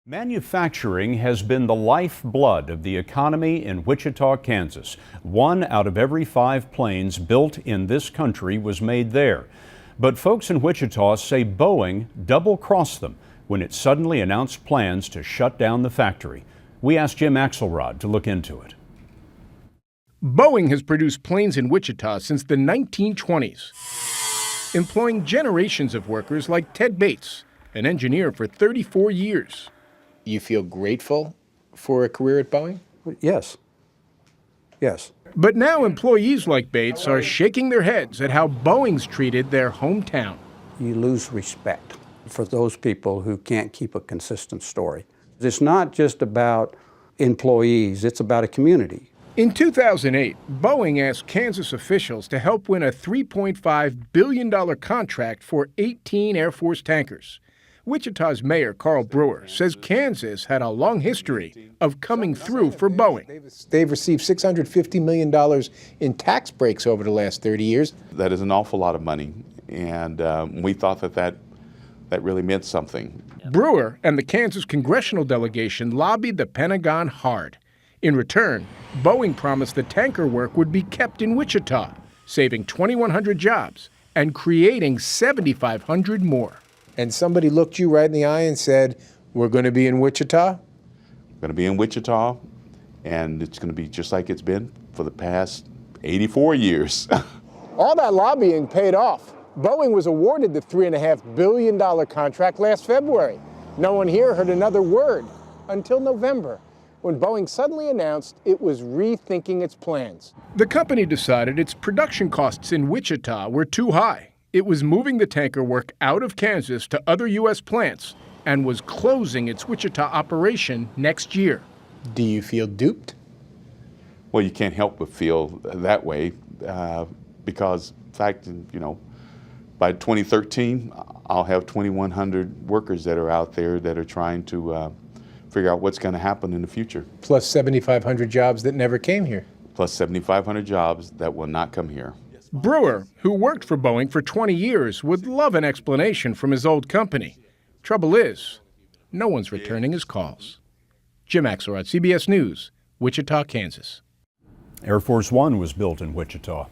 Manufacturing has been the lifeblood of the economy in Wichita, Kansas. 1 out of every 5 planes built in this country was made there. But folks in Wichita say Boeing double-crossed them when it suddenly announced plans to shut down the factory. We asked Jim Axelrod to look into it. Boeing has produced planes in Wichita since the 1920s, employing generations of workers like Ted Bates, an engineer for 34 years. You feel grateful for a career at Boeing? Yes. Yes. But now employees like Bates are shaking their heads at how Boeing's treated their hometown. You lose respect for those people who can't keep a consistent story. It's not just about employees, it's about a community. In 2008, Boeing asked Kansas officials to help win a $3.5 billion contract for 18 Air Force tankers. Wichita's Mayor Carl Brewer says Kansas had a long history of coming through for Boeing. They've received $650 million in tax breaks over the last 30 years. That is an awful lot of money, and we thought that really meant something. Brewer and the Kansas congressional delegation lobbied the Pentagon hard. In return, Boeing promised the tanker work would be kept in Wichita, saving 2,100 jobs and creating 7,500 more. And somebody looked you right in the eye and said, we're going to be in Wichita? We're going to be in Wichita, and it's going to be just like it's been for the past 84 years. All that lobbying paid off. Boeing was awarded the $3.5 billion contract last February. No one here heard another word until November, when Boeing suddenly announced it was rethinking its plans. The company decided its production costs in Wichita were too high. It was moving the tanker work out of Kansas to other U.S. plants and was closing its Wichita operation next year. Do you feel duped? Well, you can't help but feel that way because, in fact, by 2013, I'll have 2,100 workers that are out there that are trying to figure out what's going to happen in the future. Plus 7,500 jobs that never came here. Plus 7,500 jobs that will not come here. Brewer, who worked for Boeing for 20 years, would love an explanation from his old company. Trouble is, no one's returning his calls. Jim Axelrod, CBS News, Wichita, Kansas. Air Force One was built in Wichita.